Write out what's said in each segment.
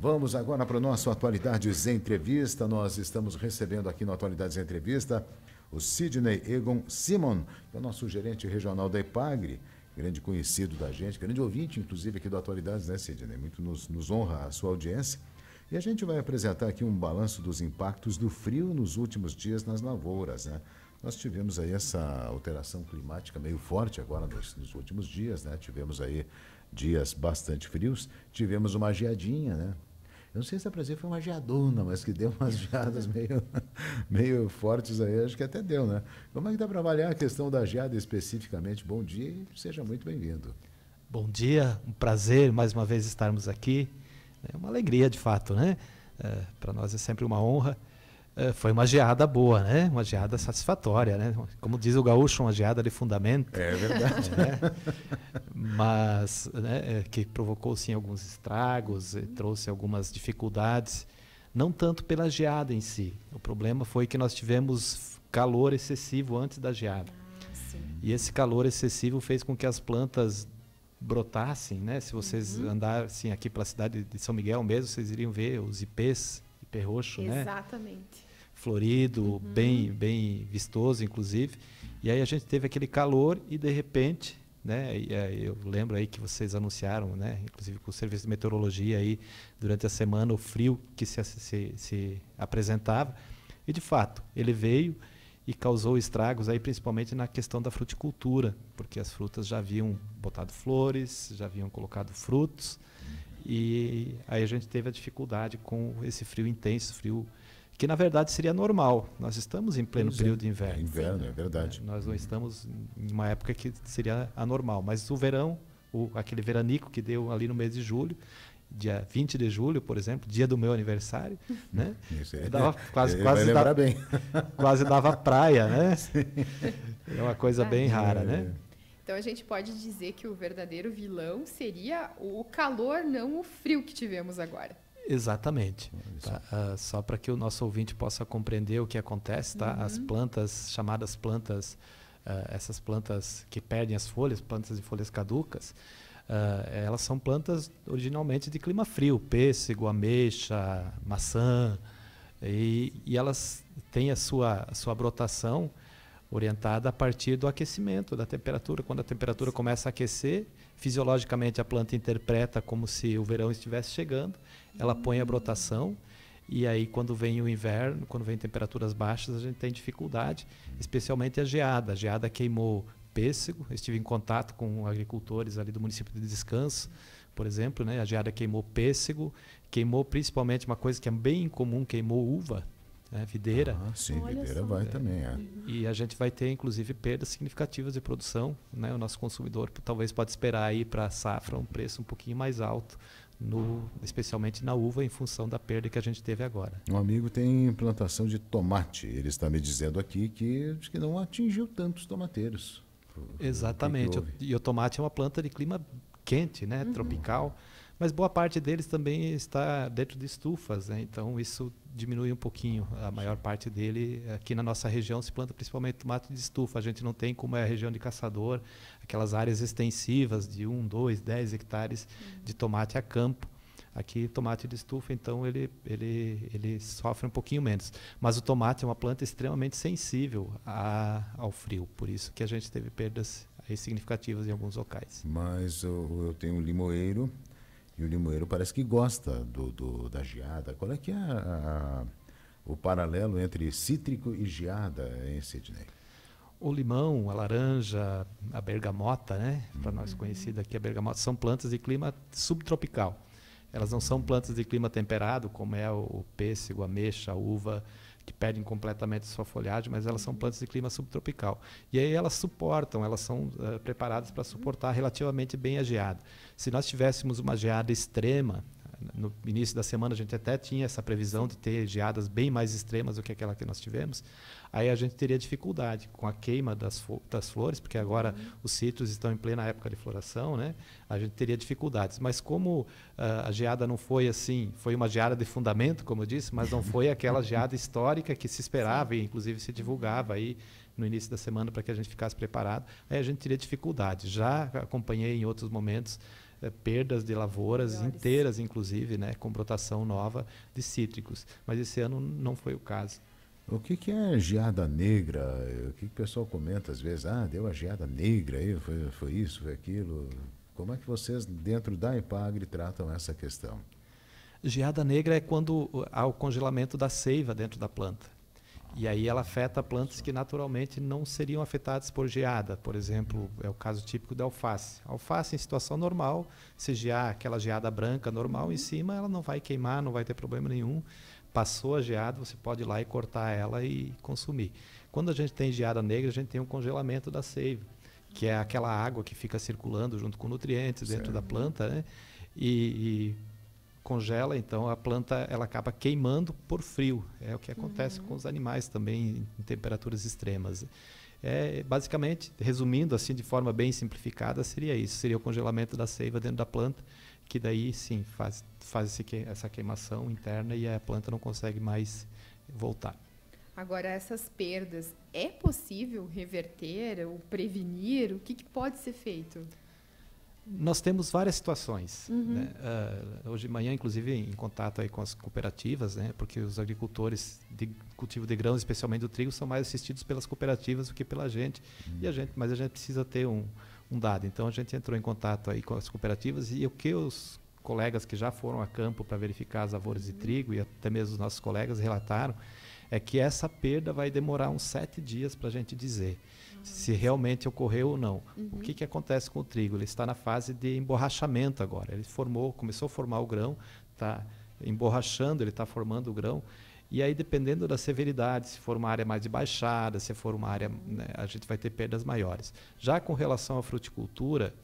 Vamos agora para o nosso Atualidades Entrevista. Nós estamos recebendo aqui no Atualidades Entrevista o Sidney Egon Simon, que é o nosso gerente regional da Epagre, grande conhecido da gente, grande ouvinte, inclusive, aqui do Atualidades, né, Sidney? Muito nos honra a sua audiência. E a gente vai apresentar aqui um balanço dos impactos do frio nos últimos dias nas lavouras, né? Nós tivemos aí essa alteração climática meio forte agora nos últimos dias, né? Tivemos aí dias bastante frios, tivemos uma geadinha, né? Eu não sei se a prazer foi uma geadona, mas que deu umas geadas meio fortes aí, acho que até deu, né? Como é que dá para avaliar a questão da geada especificamente? Bom dia e seja muito bem-vindo. Bom dia, um prazer mais uma vez estarmos aqui. É uma alegria, de fato, né? Para nós é sempre uma honra. Foi uma geada boa, né? Uma geada satisfatória, né? Como diz o gaúcho, uma geada de fundamento. É verdade. Mas que provocou, sim, alguns estragos, trouxe algumas dificuldades, não tanto pela geada em si. O problema foi que nós tivemos calor excessivo antes da geada. E esse calor excessivo fez com que as plantas brotassem, né? Se vocês andassem aqui pela cidade de São Miguel mesmo, vocês iriam ver os ipês, ipê roxo, né? Exatamente. Florido, bem vistoso, inclusive. E aí a gente teve aquele calor e, de repente, né? Eu lembro aí que vocês anunciaram, né? Inclusive com o serviço de meteorologia aí, durante a semana, o frio que se apresentava. E, de fato, ele veio e causou estragos aí, principalmente na questão da fruticultura, porque as frutas já haviam botado flores, já haviam colocado frutos, e aí a gente teve a dificuldade com esse frio intenso, frio que na verdade seria normal. Nós estamos em pleno período de inverno. É inverno, é verdade. Nós não estamos em uma época que seria anormal, mas o verão, aquele veranico que deu ali no mês de julho, dia 20 de julho, por exemplo, dia do meu aniversário, né? Isso aí. Dava quase lembrar bem. Quase dava praia, né? É uma coisa bem rara, né? Então a gente pode dizer que o verdadeiro vilão seria o calor, não o frio que tivemos agora. Exatamente. Tá? Só para que o nosso ouvinte possa compreender o que acontece, tá? As plantas, chamadas plantas, essas plantas que perdem as folhas, plantas de folhas caducas, elas são plantas originalmente de clima frio, pêssego, ameixa, maçã, e elas têm a sua brotação orientada a partir do aquecimento, da temperatura. Quando a temperatura começa a aquecer, fisiologicamente a planta interpreta como se o verão estivesse chegando, ela põe a brotação, e aí quando vem o inverno, quando vem temperaturas baixas, a gente tem dificuldade, especialmente a geada. A geada queimou pêssego, eu estive em contato com agricultores ali do município de Descanso, por exemplo, né? A geada queimou pêssego, queimou principalmente uma coisa que é bem incomum, queimou uva, né? Videira. Sim, videira vai também, E a gente vai ter, inclusive, perdas significativas de produção, né? O nosso consumidor talvez pode esperar aí para a safra um preço um pouquinho mais alto, especialmente na uva, em função da perda que a gente teve agora. Um amigo tem plantação de tomate, ele está me dizendo aqui que não atingiu tantos tomateiros. Exatamente, e o tomate é uma planta de clima quente, né? Tropical, mas boa parte deles também está dentro de estufas, né? Então isso diminui um pouquinho. A maior parte dele, aqui na nossa região, se planta principalmente tomate de estufa. A gente não tem, como é a região de Caçador, aquelas áreas extensivas de 1, 2, 10 hectares de tomate a campo. Aqui, tomate de estufa, então, ele sofre um pouquinho menos. Mas o tomate é uma planta extremamente sensível ao frio, por isso que a gente teve perdas aí significativas em alguns locais. Mas eu tenho um limoeiro, e o limoeiro parece que gosta da geada. Qual é que é o paralelo entre cítrico e geada, hein, Sidney? O limão, a laranja, a bergamota, né? Para nós conhecida aqui, a bergamota, são plantas de clima subtropical. Elas não são plantas de clima temperado, como é o pêssego, a ameixa, a uva, que perdem completamente sua folhagem, mas elas são plantas de clima subtropical. E aí elas suportam, elas são preparadas para suportar relativamente bem a geada. Se nós tivéssemos uma geada extrema, no início da semana a gente até tinha essa previsão de ter geadas bem mais extremas do que aquela que nós tivemos, aí a gente teria dificuldade com a queima das flores, porque agora os citros estão em plena época de floração, né? A gente teria dificuldades. Mas como a geada não foi assim, foi uma geada de fundamento, como eu disse, mas não foi aquela geada histórica que se esperava e inclusive se divulgava aí no início da semana para que a gente ficasse preparado, aí a gente teria dificuldade. Já acompanhei em outros momentos perdas de lavouras Melhores. inteiras, inclusive, né, com brotação nova de cítricos. Mas esse ano não foi o caso. O que é geada negra? O que o pessoal comenta às vezes? Ah, deu a geada negra aí, foi isso, foi aquilo. Como é que vocês, dentro da Epagre, tratam essa questão? Geada negra é quando há o congelamento da seiva dentro da planta. E aí ela afeta plantas que naturalmente não seriam afetadas por geada. Por exemplo, é o caso típico da alface. A alface em situação normal, se gear aquela geada branca normal em cima, ela não vai queimar, não vai ter problema nenhum. Passou a geada, você pode ir lá e cortar ela e consumir. Quando a gente tem geada negra, a gente tem um congelamento da seiva, que é aquela água que fica circulando junto com nutrientes dentro da planta, né? E congela, então a planta ela acaba queimando por frio. É o que acontece com os animais também em temperaturas extremas. Basicamente, resumindo assim de forma bem simplificada, seria isso. Seria o congelamento da seiva dentro da planta, que daí sim faz essa queimação interna e a planta não consegue mais voltar. Agora, essas perdas, é possível reverter ou prevenir? O que pode ser feito? Nós temos várias situações. Né? Hoje de manhã, inclusive, em contato aí com as cooperativas, né? Porque os agricultores de cultivo de grãos, especialmente do trigo, são mais assistidos pelas cooperativas do que pela gente. Mas a gente precisa ter um dado. Então, a gente entrou em contato aí com as cooperativas e o que os colegas que já foram a campo para verificar as lavouras de trigo e até mesmo os nossos colegas relataram é que essa perda vai demorar uns 7 dias para a gente dizer se realmente ocorreu ou não. O que acontece com o trigo? Ele está na fase de emborrachamento agora. Ele começou a formar o grão, está emborrachando, ele está formando o grão. E aí, dependendo da severidade, se for uma área mais de baixada, se for uma área, né, a gente vai ter perdas maiores. Já com relação à fruticultura,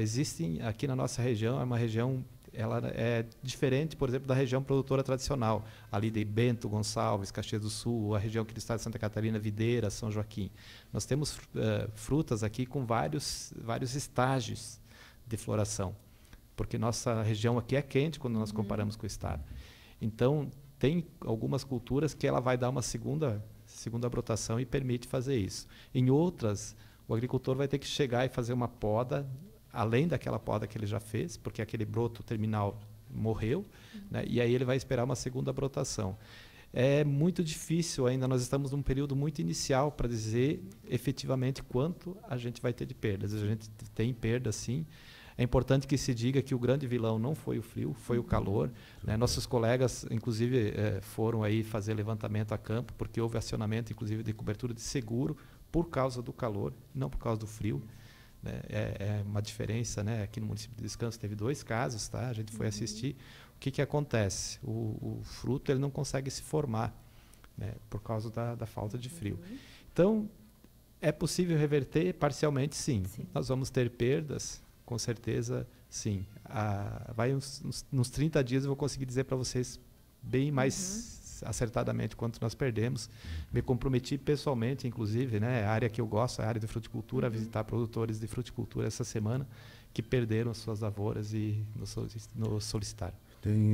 existem aqui na nossa região, é uma região, ela é diferente, por exemplo, da região produtora tradicional, ali de Bento, Gonçalves, Caxias do Sul, a região aqui do estado de Santa Catarina, Videira, São Joaquim. Nós temos frutas aqui com vários estágios de floração, porque nossa região aqui é quente quando nós comparamos com o estado. Então, tem algumas culturas que ela vai dar uma segunda brotação e permite fazer isso. Em outras, o agricultor vai ter que chegar e fazer uma poda, além daquela poda que ele já fez, porque aquele broto terminal morreu, né? E aí ele vai esperar uma segunda brotação. É muito difícil ainda, nós estamos num período muito inicial para dizer efetivamente quanto a gente vai ter de perdas. A gente tem perdas, sim. É importante que se diga que o grande vilão não foi o frio, foi o calor. Né? Nossos colegas, inclusive, foram aí fazer levantamento a campo, porque houve acionamento, inclusive, de cobertura de seguro por causa do calor, não por causa do frio. Né? É uma diferença, né? Aqui no município de Descanso teve 2 casos, tá? A gente foi assistir. O que acontece? O fruto ele não consegue se formar, né? Por causa da falta de frio. Então, é possível reverter parcialmente, sim. Nós vamos ter perdas, com certeza, sim. Vai uns 30 dias eu vou conseguir dizer para vocês bem mais acertadamente quanto nós perdemos. Me comprometi pessoalmente, inclusive, né, a área que eu gosto, a área de fruticultura, a visitar produtores de fruticultura essa semana que perderam suas lavouras e nos solicitaram.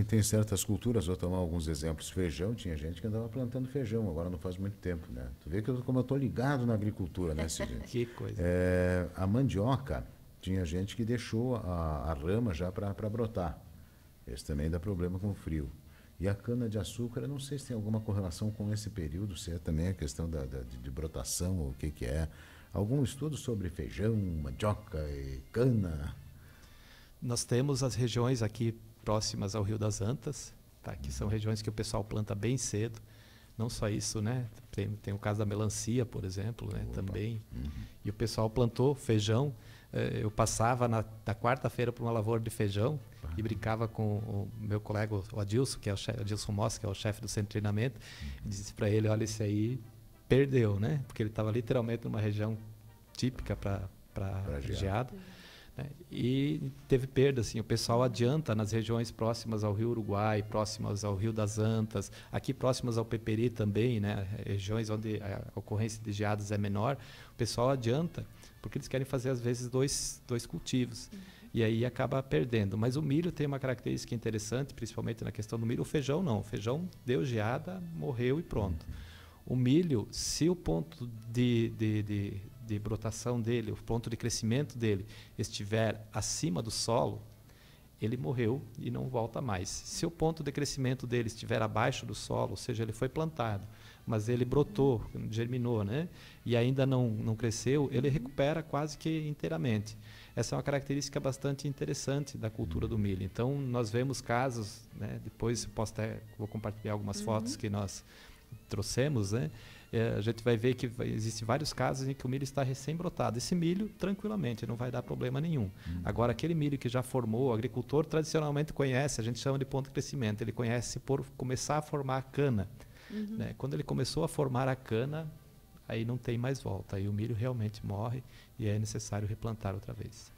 Tem certas culturas, vou tomar alguns exemplos. Feijão, tinha gente que andava plantando feijão, agora não faz muito tempo, né? Tu vê como eu estou ligado na agricultura, né, Cidinho? Que coisa. A mandioca, tinha gente que deixou a rama já para brotar. Esse também dá problema com o frio. E a cana-de-açúcar, eu não sei se tem alguma correlação com esse período, se é também a questão de brotação, ou o que é. Algum estudo sobre feijão, mandioca e cana? Nós temos as regiões aqui próximas ao Rio das Antas, tá? Que são regiões que o pessoal planta bem cedo. Não só isso, né? Tem o caso da melancia, por exemplo, né? Também. E o pessoal plantou feijão. Eu passava na quarta-feira por uma lavoura de feijão e brincava com o meu colega, o Adilson, que é o Adilson Moss, que é o chefe do centro de treinamento, e disse para ele, olha, esse aí perdeu, né? Porque ele estava literalmente numa região típica para geada. Né? E teve perda, assim, o pessoal adianta nas regiões próximas ao Rio Uruguai, próximas ao Rio das Antas, aqui próximas ao Peperi também, né? Regiões onde a ocorrência de geadas é menor, o pessoal adianta, porque eles querem fazer, às vezes, dois cultivos. E aí acaba perdendo. Mas o milho tem uma característica interessante, principalmente na questão do milho. O feijão não. O feijão deu geada, morreu e pronto. O milho, se o ponto de de brotação dele, o ponto de crescimento dele estiver acima do solo, ele morreu e não volta mais. Se o ponto de crescimento dele estiver abaixo do solo, ou seja, ele foi plantado, mas ele brotou, germinou, né? E ainda não cresceu, ele recupera quase que inteiramente. Essa é uma característica bastante interessante da cultura do milho. Então, nós vemos casos, né? Depois vou compartilhar algumas fotos que nós trouxemos, né? A gente vai ver que existem vários casos em que o milho está recém-brotado. Esse milho, tranquilamente, não vai dar problema nenhum. Agora, aquele milho que já formou, o agricultor tradicionalmente conhece, a gente chama de ponto de crescimento, ele conhece por começar a formar a cana. Né? Quando ele começou a formar a cana, aí não tem mais volta. Aí o milho realmente morre e é necessário replantar outra vez.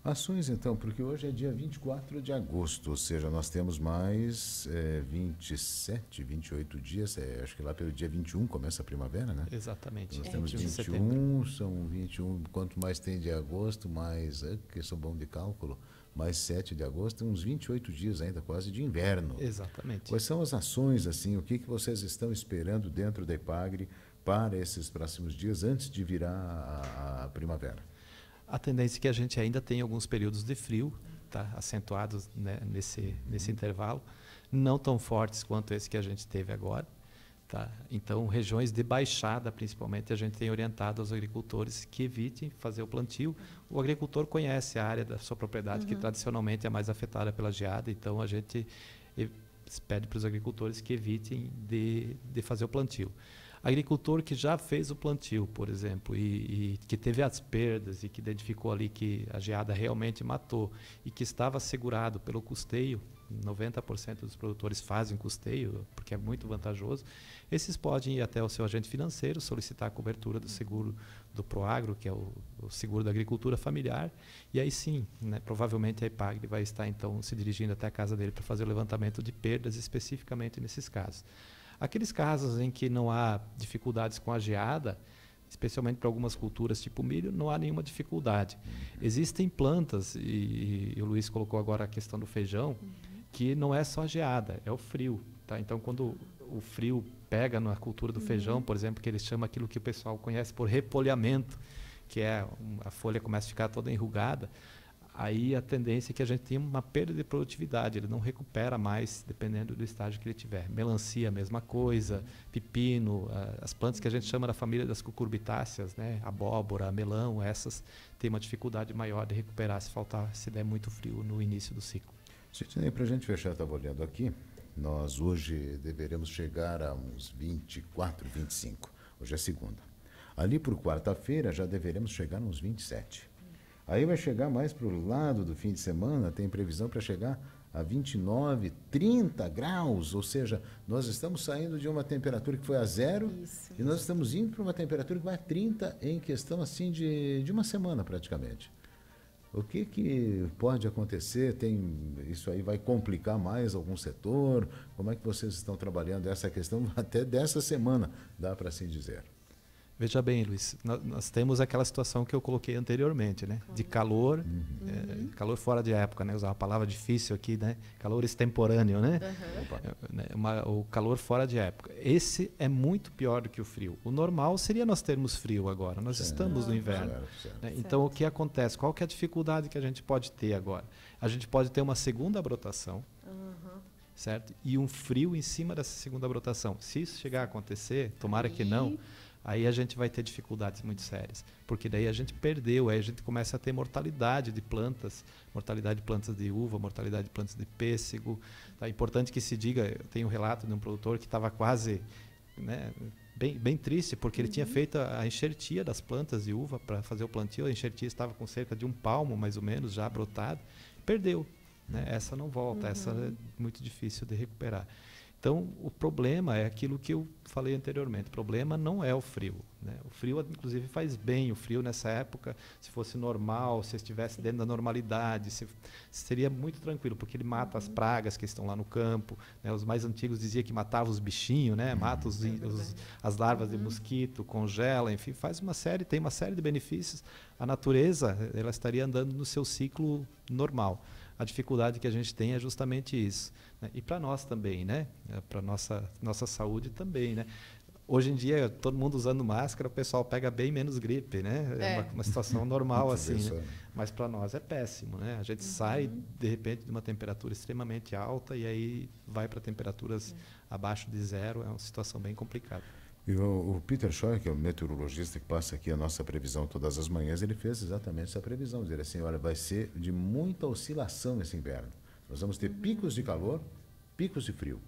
Ações, então, porque hoje é dia 24 de agosto, ou seja, nós temos mais 27, 28 dias, acho que lá pelo dia 21 começa a primavera, né? Exatamente. Nós temos 21 21, são 21, quanto mais tem de agosto, mais, que sou bom de cálculo, mais 7 de agosto, uns 28 dias ainda, quase de inverno. Exatamente. Quais são as ações, assim, o que vocês estão esperando dentro da EPAGRE para esses próximos dias, antes de virar a primavera? A tendência é que a gente ainda tem alguns períodos de frio, tá, acentuados, né, nesse intervalo, não tão fortes quanto esse que a gente teve agora. Tá? Então, regiões de baixada, principalmente, a gente tem orientado aos agricultores que evitem fazer o plantio. O agricultor conhece a área da sua propriedade, que tradicionalmente é mais afetada pela geada, então a gente pede para os agricultores que evitem de fazer o plantio. Agricultor que já fez o plantio, por exemplo, e que teve as perdas e que identificou ali que a geada realmente matou e que estava assegurado pelo custeio, 90% dos produtores fazem custeio, porque é muito vantajoso, esses podem ir até o seu agente financeiro, solicitar a cobertura do seguro do Proagro, que é o seguro da agricultura familiar, e aí sim, né, provavelmente a EPAGRE vai estar então se dirigindo até a casa dele para fazer o levantamento de perdas especificamente nesses casos. Aqueles casos em que não há dificuldades com a geada, especialmente para algumas culturas tipo milho, não há nenhuma dificuldade. Existem plantas, e o Luiz colocou agora a questão do feijão, que não é só geada, é o frio. Tá? Então, quando o frio pega na cultura do feijão, por exemplo, que eles chamam aquilo que o pessoal conhece por repolhamento, que é a folha começa a ficar toda enrugada, aí a tendência é que a gente tenha uma perda de produtividade, ele não recupera mais, dependendo do estágio que ele tiver. Melancia, a mesma coisa, pepino, as plantas que a gente chama da família das cucurbitáceas, né? Abóbora, melão, essas têm uma dificuldade maior de recuperar se der muito frio no início do ciclo. Sidney, para a gente fechar, estava olhando aqui, nós hoje deveremos chegar a uns 24, 25, hoje é segunda. Ali por quarta-feira já deveremos chegar a uns 27. Aí vai chegar mais para o lado do fim de semana, tem previsão para chegar a 29, 30 graus, ou seja, nós estamos saindo de uma temperatura que foi a zero e nós estamos indo para uma temperatura que vai a 30 em questão assim de uma semana praticamente. O que pode acontecer? Isso aí vai complicar mais algum setor? Como é que vocês estão trabalhando essa questão até dessa semana, dá para assim dizer? Veja bem, Luiz, nós temos aquela situação que eu coloquei anteriormente, né? De calor, calor fora de época, né? Usar uma palavra difícil aqui, né? Calor extemporâneo, né? O calor fora de época. Esse é muito pior do que o frio. O normal seria nós termos frio agora. Nós estamos no inverno. Né? Então, o que acontece? Qual que é a dificuldade que a gente pode ter agora? A gente pode ter uma segunda brotação, certo? E um frio em cima dessa segunda brotação. Se isso chegar a acontecer, tomara que não, aí a gente vai ter dificuldades muito sérias, porque daí a gente perdeu, aí a gente começa a ter mortalidade de plantas de uva, mortalidade de plantas de pêssego. Tá? É importante que se diga, eu tenho um relato de um produtor que estava quase, né, bem triste, porque ele tinha feito a enxertia das plantas de uva para fazer o plantio, a enxertia estava com cerca de 1 palmo, mais ou menos, já brotado, perdeu. Né? Essa não volta, essa é muito difícil de recuperar. Então, o problema é aquilo que eu falei anteriormente. O problema não é o frio. Né? O frio, inclusive, faz bem. O frio, nessa época, se fosse normal, se estivesse dentro da normalidade, seria muito tranquilo, porque ele mata as pragas que estão lá no campo. Né? Os mais antigos diziam que matava os bichinhos, né? Mata as larvas de mosquito, congela, enfim, tem uma série de benefícios. A natureza, ela estaria andando no seu ciclo normal. A dificuldade que a gente tem é justamente isso. Né? E para nós também, né? Para nossa saúde também. Né? Hoje em dia, todo mundo usando máscara, o pessoal pega bem menos gripe, né? É uma situação normal, assim, né? Mas para nós é péssimo, né? A gente sai, de repente, de uma temperatura extremamente alta e aí vai para temperaturas abaixo de zero. É uma situação bem complicada. E o Peter Scheuer, que é o meteorologista que passa aqui a nossa previsão todas as manhãs, ele fez exatamente essa previsão, dizer assim, olha, vai ser de muita oscilação esse inverno. Nós vamos ter picos de calor, picos de frio.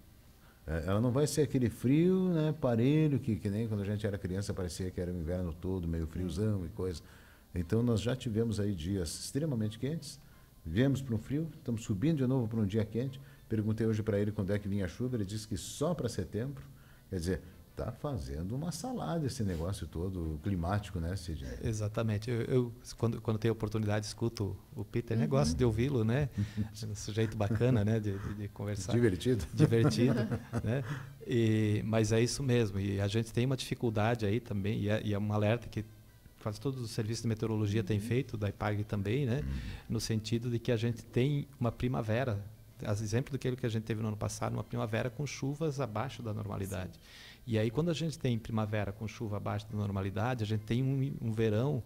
Ela não vai ser aquele frio, né, parelho, que nem quando a gente era criança parecia que era o inverno todo, meio friozão e coisa. Então nós já tivemos aí dias extremamente quentes, viemos para um frio, estamos subindo de novo para um dia quente. Perguntei hoje para ele quando é que vinha a chuva, ele disse que só para setembro. Quer dizer, está fazendo uma salada esse negócio todo climático, né, Sidney? Exatamente. Eu quando tenho oportunidade, escuto o Peter, gosto de ouvi-lo, né? Um sujeito bacana, né, de conversar. Divertido. Divertido, né? Mas é isso mesmo. E a gente tem uma dificuldade aí também, e é um alerta que quase todos os serviços de meteorologia têm feito, da IPAGRE também, né? No sentido de que a gente tem uma primavera, exemplo daquilo que a gente teve no ano passado, uma primavera com chuvas abaixo da normalidade. Sim. E aí, quando a gente tem primavera com chuva abaixo da normalidade, a gente tem um verão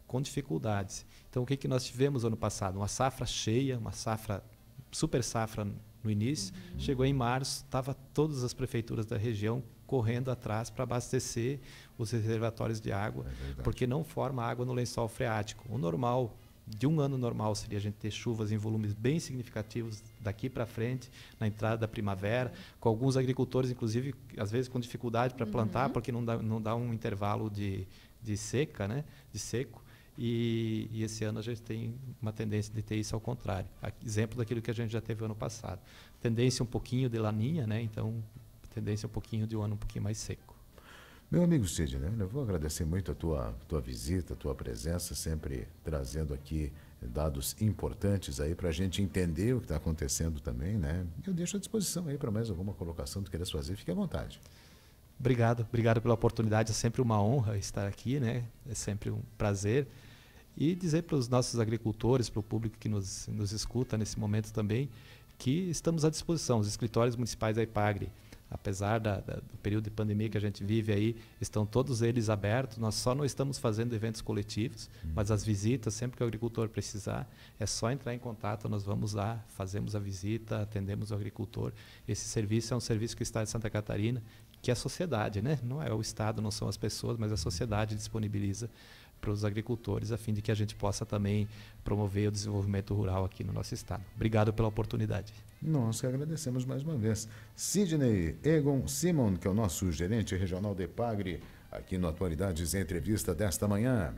com dificuldades. Então, o que nós tivemos ano passado? Uma safra cheia, uma safra, super safra no início. Chegou em março, estava todas as prefeituras da região correndo atrás para abastecer os reservatórios de água, porque não forma água no lençol freático. O normal, de um ano normal, seria a gente ter chuvas em volumes bem significativos daqui para frente, na entrada da primavera, com alguns agricultores, inclusive, às vezes com dificuldade para plantar, porque não dá um intervalo de seca, né? De seco. E esse ano a gente tem uma tendência de ter isso ao contrário. Exemplo daquilo que a gente já teve ano passado. Tendência um pouquinho de laninha, né? Então, tendência um pouquinho de um ano um pouquinho mais seco. Meu amigo Sidney, eu vou agradecer muito a tua visita, a tua presença, sempre trazendo aqui dados importantes aí para a gente entender o que está acontecendo também, né? Eu deixo à disposição aí para mais alguma colocação que tu queiras fazer, fique à vontade. Obrigado pela oportunidade, é sempre uma honra estar aqui, né? É sempre um prazer. E dizer para os nossos agricultores, para o público que nos escuta nesse momento também, que estamos à disposição. Os escritórios municipais da IPAGRE, apesar do período de pandemia que a gente vive aí, estão todos eles abertos. Nós só não estamos fazendo eventos coletivos, mas as visitas, sempre que o agricultor precisar, é só entrar em contato, nós vamos lá, fazemos a visita, atendemos o agricultor. Esse serviço é um serviço que o Estado de Santa Catarina, que é a sociedade, né? Não é o Estado, não são as pessoas, mas a sociedade disponibiliza para os agricultores, a fim de que a gente possa também promover o desenvolvimento rural aqui no nosso estado. Obrigado pela oportunidade. Nós que agradecemos mais uma vez. Sidney Egon Simon, que é o nosso gerente regional da IPAGRE, aqui no Atualidades Entrevista desta manhã.